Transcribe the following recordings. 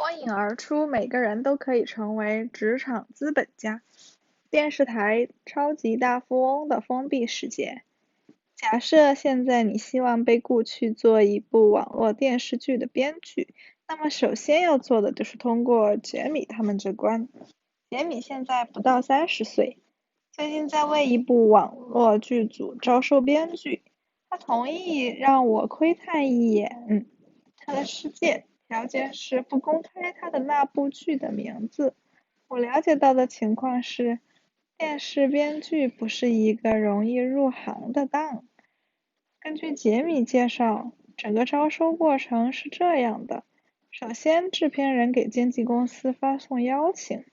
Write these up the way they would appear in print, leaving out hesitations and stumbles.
脱颖而出，每个人都可以成为职场资本家。电视台超级大富翁的封闭世界。假设现在你希望被雇去做一部网络电视剧的编剧，那么首先要做的就是通过杰米他们这关。杰米现在不到30岁，最近在为一部网络剧组招收编剧。他同意让我窥探一眼他的世界，条件是不公开他的那部剧的名字。我了解到的情况是，电视编剧不是一个容易入行的档。根据杰米介绍，整个招收过程是这样的：首先，制片人给经纪公司发送邀请，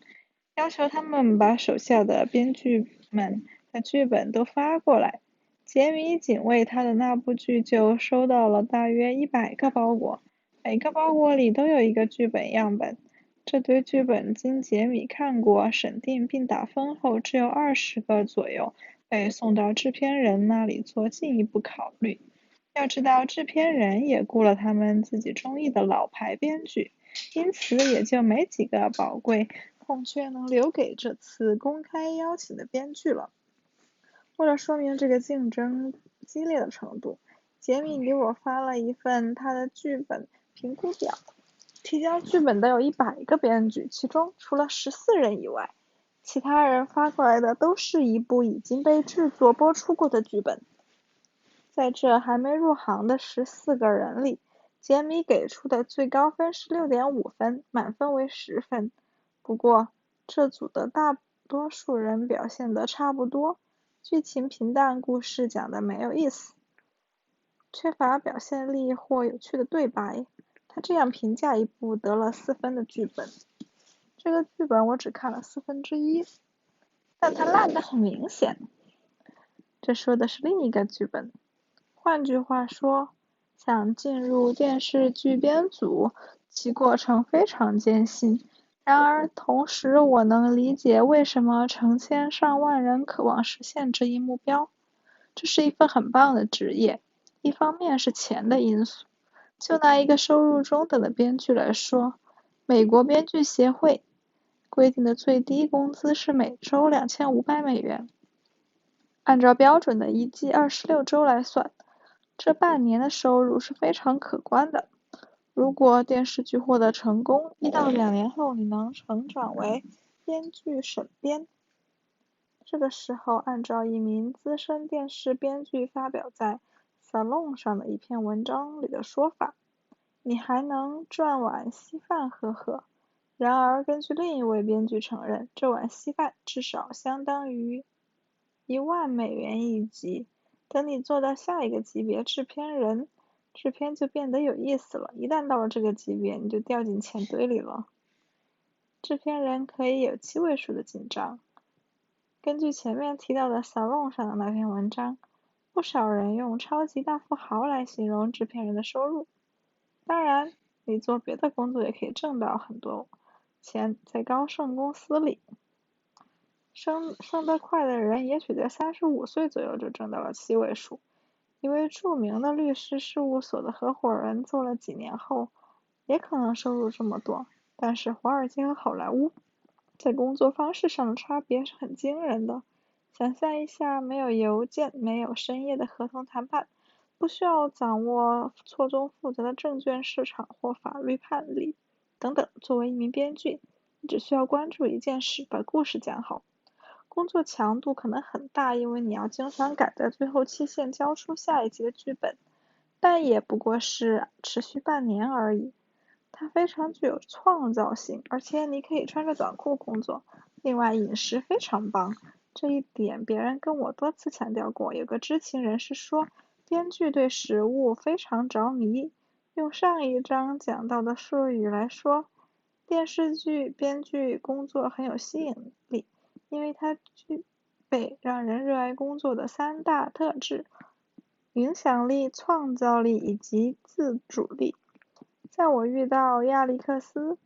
要求他们把手下的编剧们的剧本都发过来。杰米仅为他的那部剧就收到了大约100个包裹，每个包裹里都有一个剧本样本。这堆剧本经杰米看过、审定并打分后，只有20个左右被送到制片人那里做进一步考虑。要知道，制片人也雇了他们自己中意的老牌编剧，因此也就没几个宝贵空缺能留给这次公开邀请的编剧了。为了说明这个竞争激烈的程度，杰米给我发了一份他的剧本评估表。提交剧本的有100个编剧，其中除了14人以外，其他人发过来的都是一部已经被制作播出过的剧本。在这还没入行的14个人里，杰米给出的最高分是6.5分，满分为10分。不过，这组的大多数人表现得差不多，剧情平淡，故事讲得没有意思，缺乏表现力或有趣的对白。他这样评价一部得了4分的剧本：这个剧本我只看了1/4，但它烂得很明显。这说的是另一个剧本。换句话说，想进入电视剧编组，其过程非常艰辛。然而，同时我能理解为什么成千上万人渴望实现这一目标。这是一份很棒的职业，一方面是钱的因素。就拿一个收入中等的编剧来说，美国编剧协会规定的最低工资是每周$2500。按照标准的一季26周来算，这半年的收入是非常可观的。如果电视剧获得成功，1到2年后你能成长为编剧审编。这个时候，按照一名资深电视编剧发表在 Salon 上的一篇文章里的说法，你还能赚碗稀饭喝喝。然而，根据另一位编剧承认，这碗稀饭至少相当于$10,000一集。等你做到下一个级别制片人，制片就变得有意思了。一旦到了这个级别，你就掉进钱堆里了。制片人可以有7位数的进账。根据前面提到的 Salon 上的那篇文章，不少人用超级大富豪来形容制片人的收入。当然，你做别的工作也可以挣到很多钱，在高盛公司里。升得快的人也许在35岁左右就挣到了7位数。一位著名的律师事务所的合伙人做了几年后，也可能收入这么多。但是华尔街和好莱坞在工作方式上的差别是很惊人的。想象一下，没有邮件，没有深夜的合同谈判，不需要掌握错综复杂的证券市场或法律判例等等。作为一名编剧，你只需要关注一件事，把故事讲好。工作强度可能很大，因为你要经常赶在最后期限交出下一集的剧本，但也不过是持续半年而已。它非常具有创造性，而且你可以穿着短裤工作。另外，饮食非常棒，这一点别人跟我多次强调过。有个知情人士说，编剧对食物非常着迷。用上一章讲到的术语来说，电视剧编剧工作很有吸引力，因为它具备让人热爱工作的3大特质：影响力、创造力以及自主力。在我遇到亚历克斯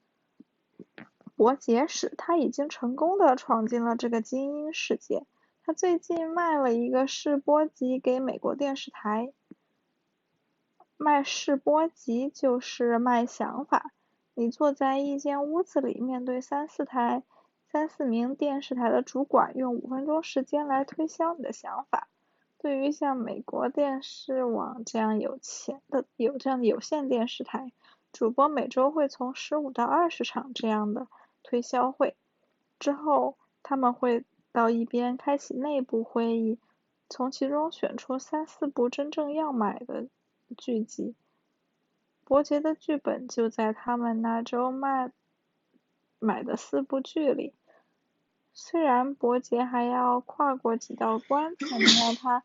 ·伯杰时，他已经成功地闯进了这个精英世界。他最近卖了一个试播集给美国电视台。卖试播集就是卖想法。你坐在一间屋子里，面对三四名电视台的主管，用5分钟时间来推销你的想法。对于像美国电视网这样这样的有线电视台，主播每周会从15到20场这样的推销会，之后他们会到一边开启内部会议，从其中选出3、4部真正要买的剧集。伯杰的剧本就在他们那周买的4部剧里。虽然伯杰还要跨过几道关才能让他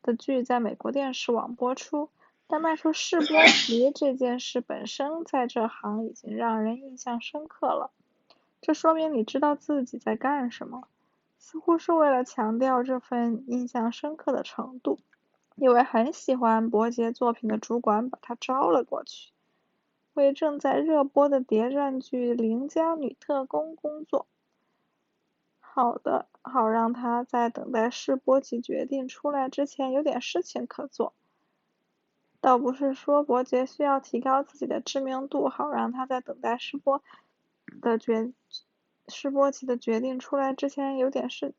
的剧在美国电视网播出，但卖出试播集这件事本身在这行已经让人印象深刻了。这说明你知道自己在干什么，似乎是为了强调这份印象深刻的程度。一位很喜欢伯杰作品的主管把他招了过去，为正在热播的谍战剧《邻家女特工》工作。好让他在等待试播集决定出来之前有点事情可做。倒不是说伯杰需要提高自己的知名度，好让他在等待试播集的决定出来之前有点事。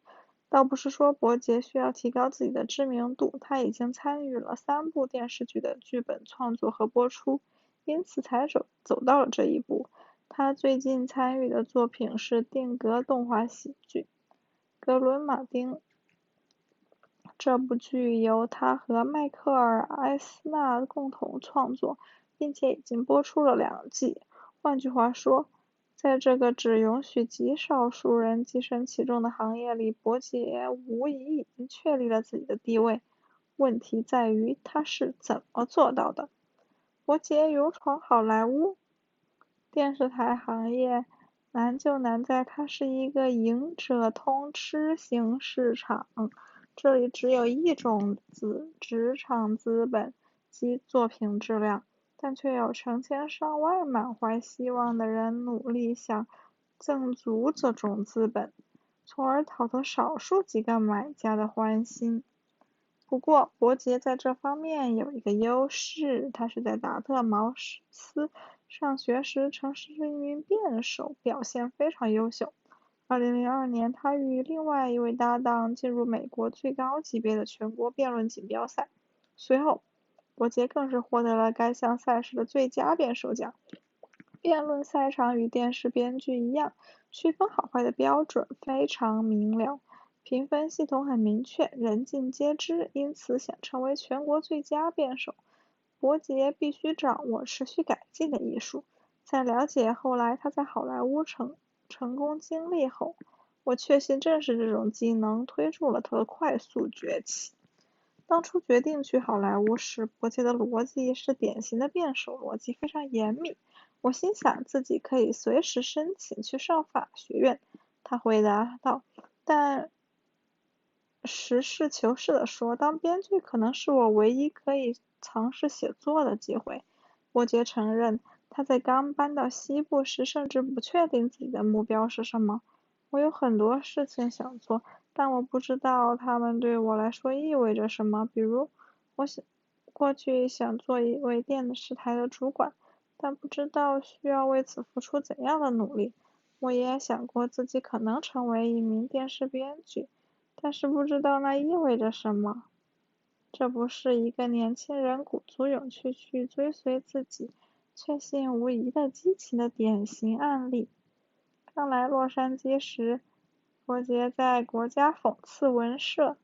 倒不是说伯杰需要提高自己的知名度，他已经参与了3部电视剧的剧本创作和播出，因此才走到了这一步。他最近参与的作品是定格动画喜剧《格伦马丁》，这部剧由他和迈克尔·埃斯纳共同创作，并且已经播出了2季。换句话说，在这个只允许极少数人跻身其中的行业里，伯杰无疑已经确立了自己的地位。问题在于他是怎么做到的。伯杰勇闯好莱坞，电视台行业难就难在它是一个赢者通吃型市场，这里只有一种职场资本及作品质量，但却有成千上万满怀希望的人努力想挣足这种资本，从而讨得少数几个买家的欢心。不过，伯杰在这方面有一个优势，他是在达特茅斯上学时曾是一名辩手，表现非常优秀。2002年，他与另外一位搭档进入美国最高级别的全国辩论锦标赛，随后，伯杰更是获得了该项赛事的最佳辩手奖。辩论赛场与电视编剧一样，区分好坏的标准非常明了，评分系统很明确，人尽皆知，因此想成为全国最佳辩手，伯杰必须掌握持续改进的艺术。在了解后来他在好莱坞成功经历后，我确信正是这种技能推助了他的快速崛起。当初决定去好莱坞时，伯杰的逻辑是典型的辩手逻辑，非常严密。我心想自己可以随时申请去上法学院，他回答道。但实事求是地说，当编剧可能是我唯一可以尝试写作的机会。伯杰承认，他在刚搬到西部时甚至不确定自己的目标是什么。我有很多事情想做，但我不知道它们对我来说意味着什么。比如，过去想做一位电视台的主管，但不知道需要为此付出怎样的努力。我也想过自己可能成为一名电视编剧，但是不知道那意味着什么。这不是一个年轻人鼓足勇气去追随自己确信无疑的激情的典型案例。刚来洛杉矶时，伯杰在国家讽刺文社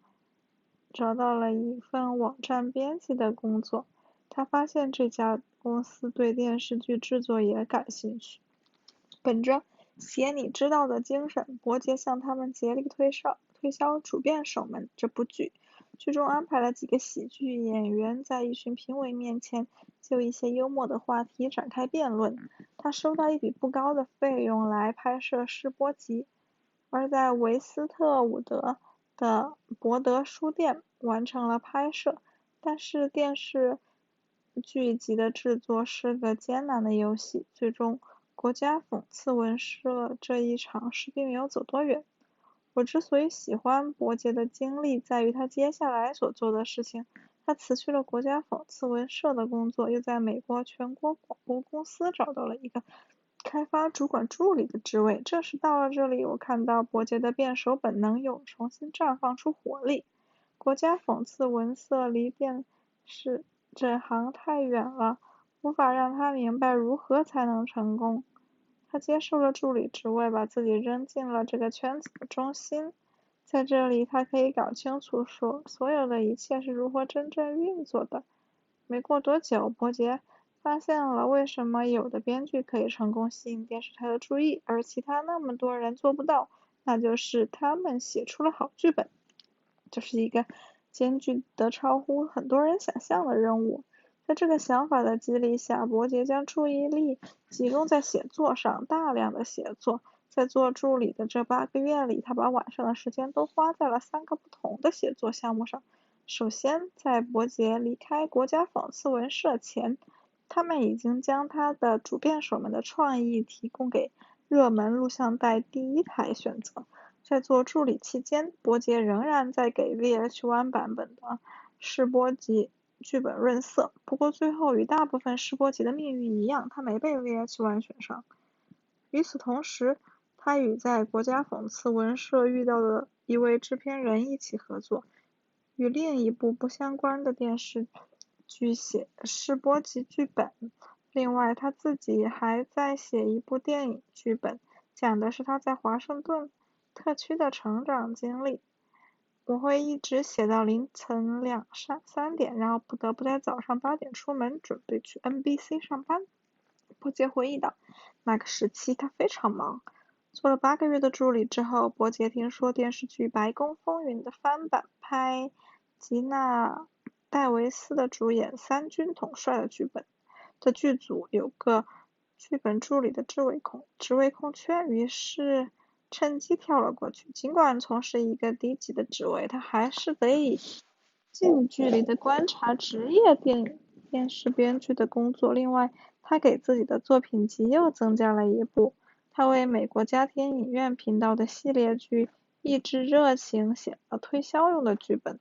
找到了一份网站编辑的工作。他发现这家公司对电视剧制作也感兴趣。本着写你知道的精神，伯杰向他们竭力推销《主辩手们》这部剧。剧中安排了几个喜剧演员在一群评委面前就一些幽默的话题展开辩论。他收到一笔不高的费用来拍摄试播集，而在维斯特伍德的博德书店完成了拍摄。但是电视剧集的制作是个艰难的游戏，最终国家讽刺文社这一尝试并没有走多远。我之所以喜欢伯杰的经历，在于他接下来所做的事情他辞去了国家讽刺文社的工作，又在美国全国广播公司找到了一个开发主管助理的职位。正是到了这里，我看到伯杰的辩手本能又重新绽放出活力。国家讽刺文社离辩士这行太远了，无法让他明白如何才能成功。他接受了助理职位，把自己扔进了这个圈子的中心。在这里，他可以搞清楚所有的一切是如何真正运作的。没过多久，伯杰发现了为什么有的编剧可以成功吸引电视台的注意，而其他那么多人做不到，那就是他们写出了好剧本。这是一个艰巨的超乎很多人想象的任务。在这个想法的激励下，伯杰将注意力集中在写作上，大量的写作。在做助理的这8个月里，他把晚上的时间都花在了3个不同的写作项目上。首先，在伯杰离开国家讽刺文社前，他们已经将他的主辩手们的创意提供给热门录像带第一台选择。在做助理期间，伯杰仍然在给 VH1 版本的试播集剧本润色，不过最后与大部分试播集的命运一样，他没被 VH1 选上。与此同时，他与在国家讽刺文社遇到的一位制片人一起合作，与另一部不相关的电视剧写试播集剧本。另外，他自己还在写一部电影剧本，讲的是他在华盛顿特区的成长经历。我会一直写到凌晨2、3点，然后不得不在早上8点出门，准备去 NBC 上班。伯杰回忆道，那个时期他非常忙。做了8个月的助理之后，伯杰听说电视剧《白宫风云》的翻版拍吉娜戴维斯的主演三军统帅的剧本的剧组有个剧本助理的职位空缺，于是趁机跳了过去。尽管从事一个低级的职位，他还是得以近距离的观察职业电视编剧的工作。另外，他给自己的作品集又增加了一部。他为美国家庭影院频道的系列剧《意志热情》写了推销用的剧本，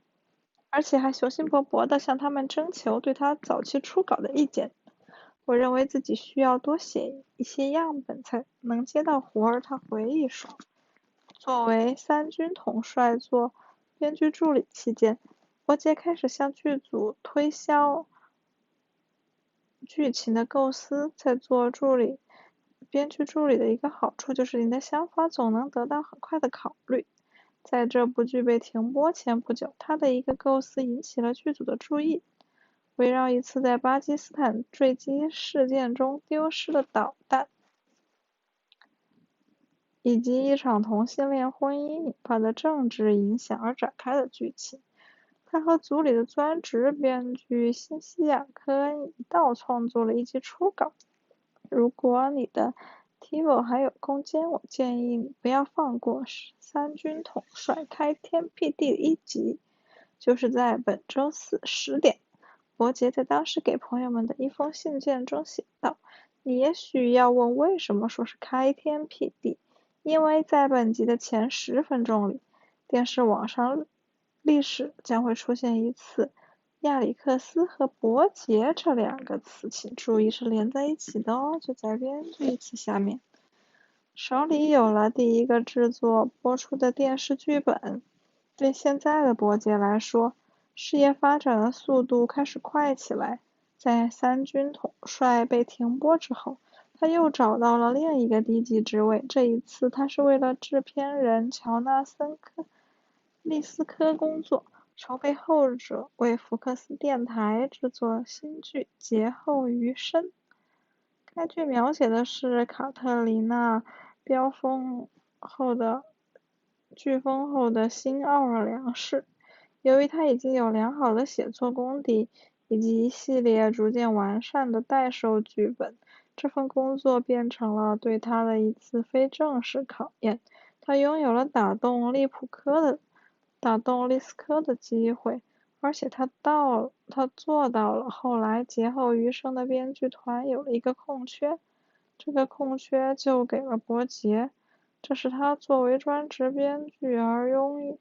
而且还雄心勃勃地向他们征求对他早期初稿的意见。我认为自己需要多写一些样本才能接到活儿，他回忆说。作为三军统帅做编剧助理期间，伯杰开始向剧组推销剧情的构思。在做编剧助理的一个好处就是你的想法总能得到很快的考虑。在这部剧被停播前不久，他的一个构思引起了剧组的注意。围绕一次在巴基斯坦坠机事件中丢失的导弹，以及一场同性恋婚姻引发的政治影响而展开的剧情。他和组里的专职编剧辛西亚·科恩一道创作了一集初稿。如果你的 TiVo 还有空间，我建议你不要放过三军统帅开天辟地的1集，就是在本周4 10点。伯杰在当时给朋友们的一封信件中写道，你也许要问为什么说是开天辟地，因为在本集的前10分钟里，电视网上历史将会出现一次亚历克斯和伯杰这2个词，请注意是连在一起的哦，就在编剧词下面。手里有了第一个制作播出的电视剧本，对现在的伯杰来说，事业发展的速度开始快起来。在三军统帅被停播之后，他又找到了另一个低级职位，这一次他是为了制片人乔纳森·利斯科工作，筹备后者为福克斯电台制作新剧《劫后余生》。该剧描写的是卡特琳娜飚风后的飓风后的新奥尔良市。由于他已经有良好的写作功底以及一系列逐渐完善的待售剧本，这份工作变成了对他的一次非正式考验。他拥有了打动利斯科的机会，而且他做到了。后来劫后余生的编剧团有了一个空缺，这个空缺就给了伯杰，这是他作为专职编剧而拥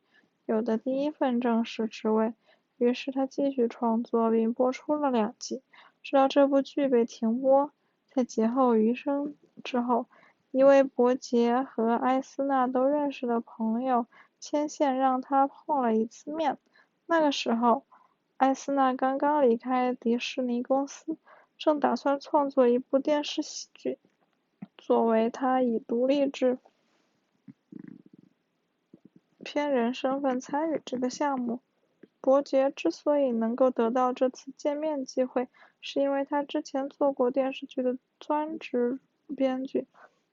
有的第一份正式职位。于是他继续创作并播出了2季，直到这部剧被停播。在劫后余生之后，一位伯杰和艾斯纳都认识的朋友牵线让他碰了一次面。那个时候，艾斯纳刚刚离开迪士尼公司，正打算创作一部电视喜剧，作为他以独立制片人身份参与这个项目。伯杰之所以能够得到这次见面机会，是因为他之前做过电视剧的专职编剧。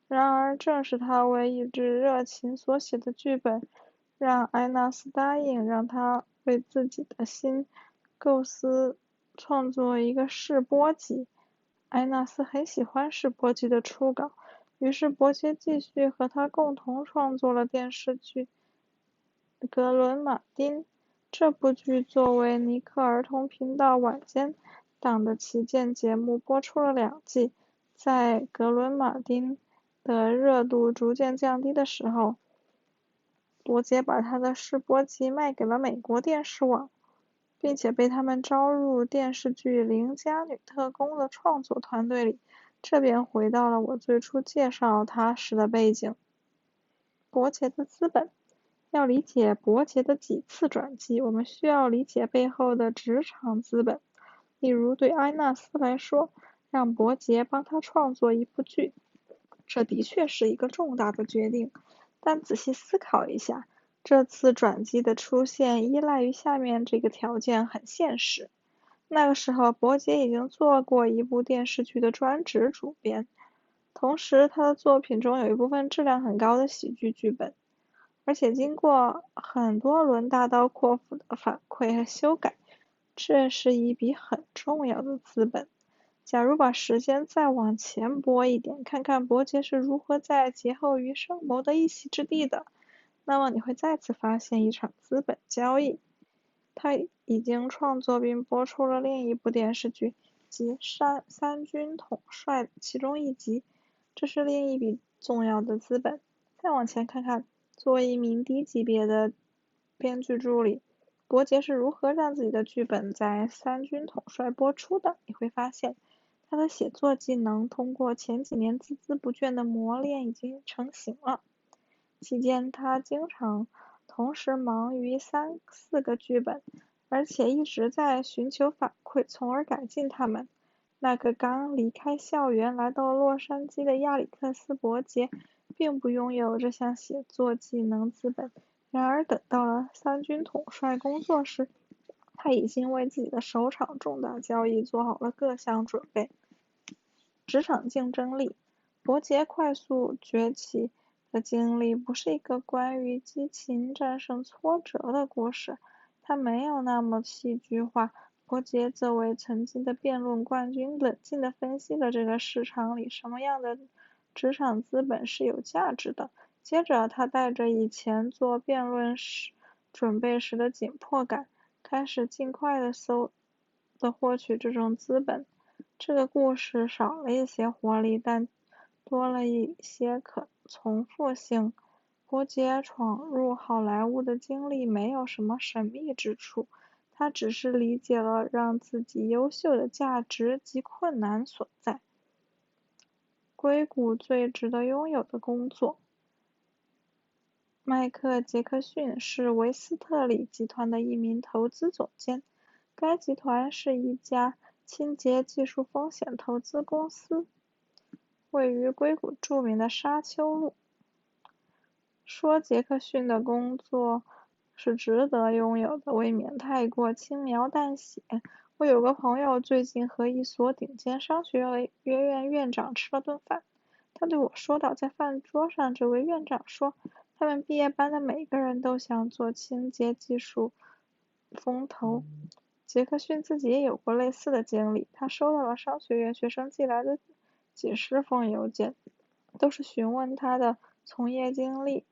然而正是他为一纸热情所写的剧本，让埃纳斯答应让他为自己的新构思创作一个试播集。埃纳斯很喜欢试播集的初稿，于是伯杰继续和他共同创作了电视剧《格伦马丁》。这部剧作为尼克儿童频道晚间档的旗舰节目播出了2季。在格伦马丁的热度逐渐降低的时候，伯杰把他的试播集卖给了美国电视网，并且被他们招入电视剧《邻家女特工》的创作团队里。这便回到了我最初介绍他时的背景。伯杰的资本。要理解伯杰的几次转机，我们需要理解背后的职场资本。例如，对埃纳斯来说，让伯杰帮他创作一部剧，这的确是一个重大的决定。但仔细思考一下，这次转机的出现依赖于下面这个条件很现实。那个时候，伯杰已经做过一部电视剧的专职主编，同时他的作品中有一部分质量很高的喜剧剧本。而且经过很多轮大刀阔斧的反馈和修改，这是一笔很重要的资本。假如把时间再往前拨一点，看看伯杰是如何在劫后余生谋得一席之地的，那么你会再次发现一场资本交易。他已经创作并播出了另一部电视剧，即三军统帅其中一集，这是另一笔重要的资本。再往前看看，作为一名低级别的编剧助理，伯杰是如何让自己的剧本在三军统帅播出的。你会发现，他的写作技能通过前几年孜孜不倦的磨练已经成型了。期间他经常同时忙于3、4个剧本，而且一直在寻求反馈，从而改进它们。那个刚离开校园来到洛杉矶的亚历克斯·伯杰并不拥有这项写作技能资本，然而等到了三军统帅工作时，他已经为自己的首场重大交易做好了各项准备。职场竞争力。伯杰快速崛起的经历不是一个关于激情战胜挫折的故事，它没有那么戏剧化。伯杰作为曾经的辩论冠军，冷静地分析了这个市场里什么样的职场资本是有价值的。接着他带着以前做辩论时准备时的紧迫感，开始尽快地获取这种资本。这个故事少了一些活力，但多了一些可重复性。伯杰闯入好莱坞的经历没有什么神秘之处，他只是理解了让自己优秀的价值及困难所在。硅谷最值得拥有的工作。迈克·杰克逊是维斯特里集团的一名投资总监，该集团是一家清洁技术风险投资公司，位于硅谷著名的沙丘路。说杰克逊的工作是值得拥有的，未免太过轻描淡写。我有个朋友最近和一所顶尖商学院院长吃了顿饭，他对我说道，在饭桌上这位院长说，他们毕业班的每个人都想做清洁技术风投。杰克逊自己也有过类似的经历，他收到了商学院学生寄来的几十封邮件，都是询问他的从业经历。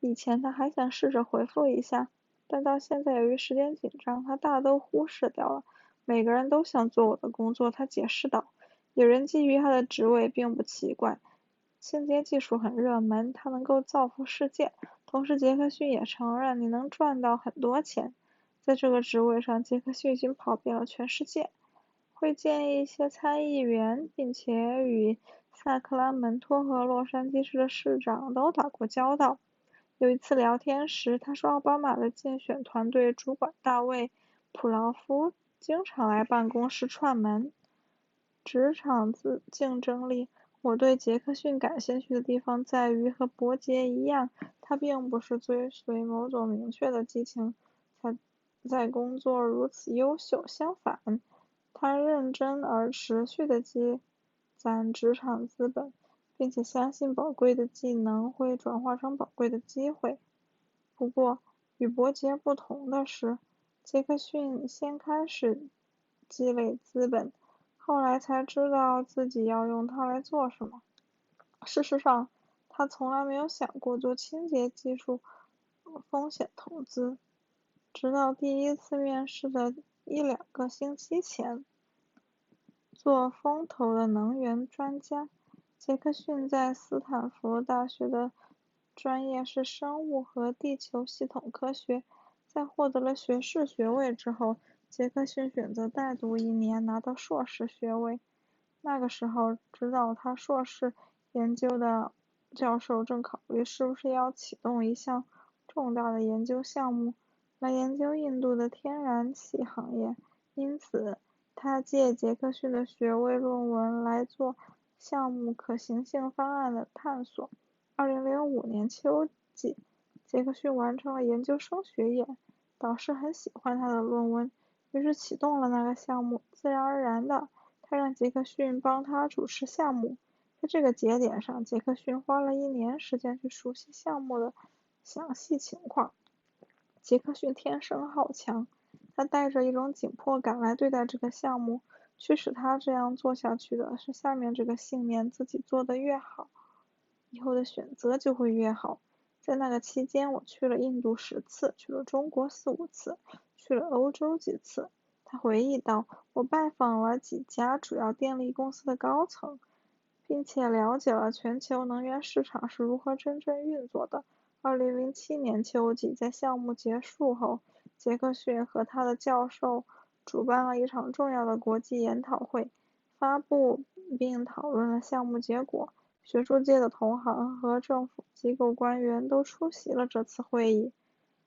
以前他还想试着回复一下，但到现在由于时间紧张，他大都忽视掉了。每个人都想做我的工作，他解释道。有人觊觎他的职位并不奇怪，清洁技术很热门，他能够造福世界。同时杰克逊也承认你能赚到很多钱。在这个职位上，杰克逊已经跑遍了全世界，会见一些参议员，并且与萨克拉门托和洛杉矶市的市长都打过交道。有一次聊天时，他说奥巴马的竞选团队主管大卫·普劳夫经常来办公室串门。职场竞争力，我对杰克逊感兴趣的地方在于，和伯杰一样，他并不是追随某种明确的激情才在工作如此优秀，相反，他认真而持续地积攒职场资本，并且相信宝贵的技能会转化成宝贵的机会。不过，与伯杰不同的是，杰克逊先开始积累资本，后来才知道自己要用它来做什么。事实上，他从来没有想过做清洁技术风险投资，直到第一次面试的1-2个星期前。做风投的能源专家，杰克逊在斯坦福大学的专业是生物和地球系统科学。在获得了学士学位之后，杰克逊选择再读1年，拿到硕士学位。那个时候，指导他硕士研究的教授正考虑是不是要启动一项重大的研究项目，来研究印度的天然气行业。因此，他借杰克逊的学位论文来做项目可行性方案的探索。2005年秋季，杰克逊完成了研究生学业，导师很喜欢他的论文，于是启动了那个项目。自然而然的，他让杰克逊帮他主持项目。在这个节点上，杰克逊花了1年时间去熟悉项目的详细情况。杰克逊天生好强，他带着一种紧迫感来对待这个项目。驱使他这样做下去的是下面这个信念：自己做得越好，以后的选择就会越好。在那个期间，我去了印度10次，去了中国4-5次，去了欧洲几次。他回忆道，我拜访了几家主要电力公司的高层，并且了解了全球能源市场是如何真正运作的。2007年秋季，在项目结束后，杰克逊和他的教授主办了一场重要的国际研讨会，发布并讨论了项目结果。学术界的同行和政府机构官员都出席了这次会议。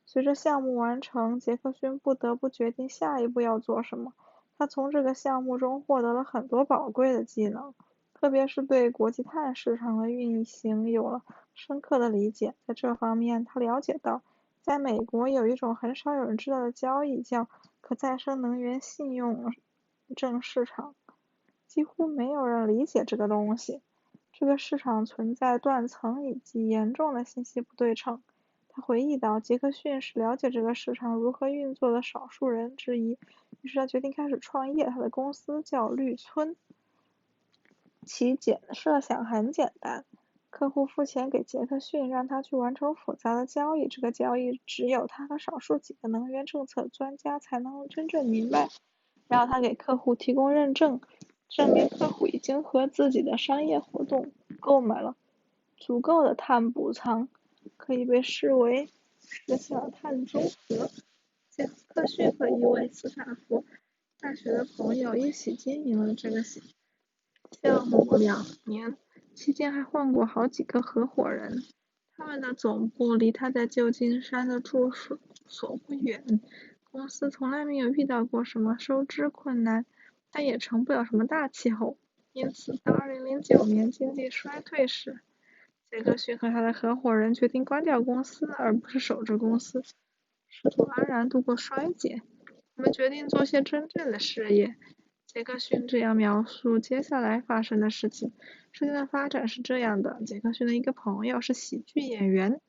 随着项目完成，杰克逊不得不决定下一步要做什么。他从这个项目中获得了很多宝贵的技能，特别是对国际碳市场的运行有了深刻的理解。在这方面，他了解到，在美国有一种很少有人知道的交易叫可再生能源信用证市场，几乎没有人理解这个东西。这个市场存在断层以及严重的信息不对称。他回忆到，杰克逊是了解这个市场如何运作的少数人之一，于是他决定开始创业。他的公司叫绿村，其设想很简单，客户付钱给杰克逊，让他去完成复杂的交易，这个交易只有他和少数几个能源政策专家才能真正明白。然后他给客户提供认证，证明客户已经和自己的商业活动购买了足够的碳补偿，可以被视为实现了碳中和。杰克逊和一位斯坦福大学的朋友一起经营了这个项目2年，期间还换过好几个合伙人。他们的总部离他在旧金山的住所不远，公司从来没有遇到过什么收支困难，但也成不了什么大气候。因此，当2009年经济衰退时，杰克逊和他的合伙人决定关掉公司，而不是守着公司，试图安然度过衰竭。我们决定做些真正的事业。杰克逊这样描述接下来发生的事情。事情的发展是这样的：杰克逊的一个朋友是喜剧演员，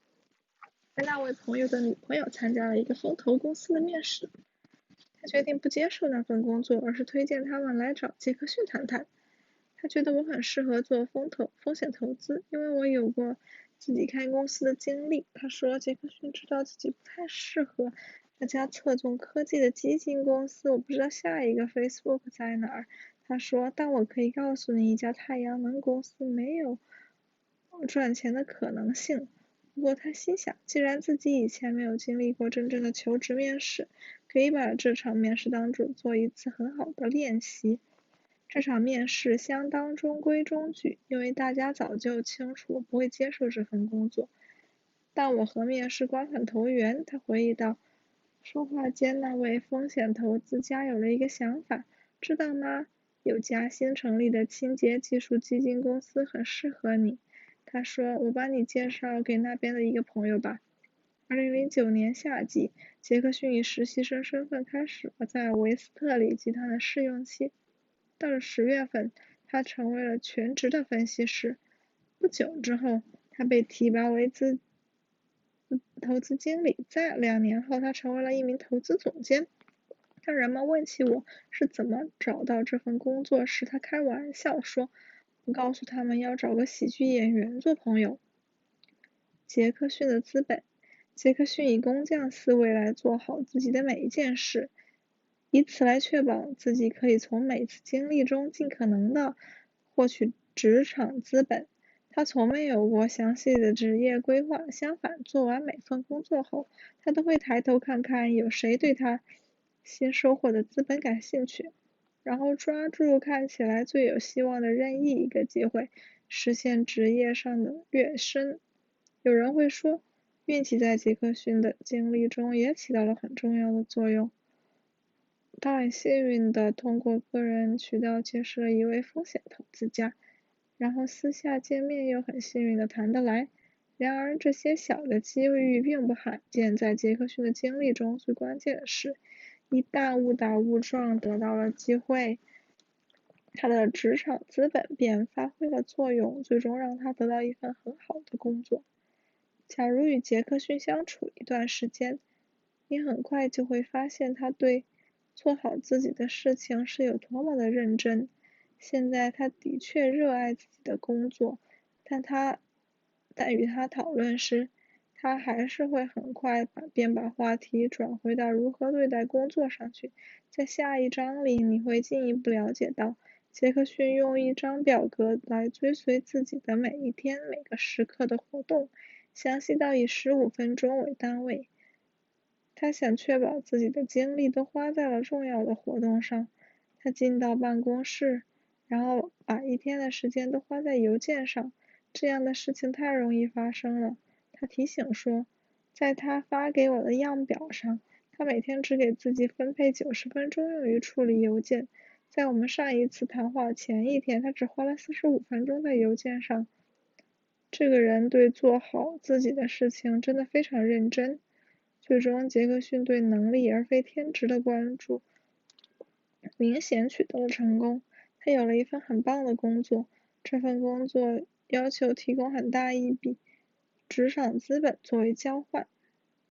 而那位朋友的女朋友参加了一个风投公司的面试。他决定不接受那份工作，而是推荐他们来找杰克逊谈谈。他觉得我很适合做风险投资，因为我有过自己开公司的经历。他说，杰克逊知道自己不太适合那家侧重科技的基金公司，我不知道下一个 Facebook 在哪儿。他说，但我可以告诉你，一家太阳能公司没有赚钱的可能性。不过他心想，既然自己以前没有经历过真正的求职面试，可以把这场面试当做一次很好的练习。这场面试相当中规中矩，因为大家早就清楚我不会接受这份工作。但我和面试官很投缘，他回忆道。说话间，那位风险投资家有了一个想法，知道吗？有家新成立的清洁技术基金公司很适合你。他说：“我帮你介绍给那边的一个朋友吧。”2009年夏季，杰克逊以实习生身份开始了在维斯特里集团的试用期。到了10月份，他成为了全职的分析师。不久之后，他被提拔为投资经理。在2年后，他成为了一名投资总监。当人们问起我是怎么找到这份工作时，他开玩笑说：“我告诉他们要找个喜剧演员做朋友。”杰克逊的资本。杰克逊以工匠思维来做好自己的每一件事，以此来确保自己可以从每次经历中尽可能的获取职场资本。他从没有过详细的职业规划，相反，做完每份工作后，他都会抬头看看有谁对他新收获的资本感兴趣，然后抓住看起来最有希望的任意一个机会，实现职业上的跃升。有人会说，运气在杰克逊的经历中也起到了很重要的作用。他很幸运地通过个人渠道结识了一位风险投资家，然后私下见面又很幸运地谈得来。然而，这些小的机遇并不罕见。在杰克逊的经历中，最关键的是，一旦误打误撞得到了机会，他的职场资本便发挥了作用，最终让他得到一份很好的工作。假如与杰克逊相处一段时间，你很快就会发现他对做好自己的事情是有多么的认真。现在他的确热爱自己的工作，但与他讨论时，他还是会很快把话题转回到如何对待工作上去。在下一章里，你会进一步了解到，杰克逊用一张表格来追随自己的每一天每个时刻的活动，详细到以15分钟为单位。他想确保自己的精力都花在了重要的活动上。他进到办公室，然后把一天的时间都花在邮件上。这样的事情太容易发生了。他提醒说，在他发给我的样表上，他每天只给自己分配90分钟用于处理邮件。在我们上一次谈话前一天，他只花了45分钟在邮件上。这个人对做好自己的事情真的非常认真。最终，杰克逊对能力而非天职的关注明显取得了成功。他有了一份很棒的工作，这份工作要求提供很大一笔职场资本作为交换。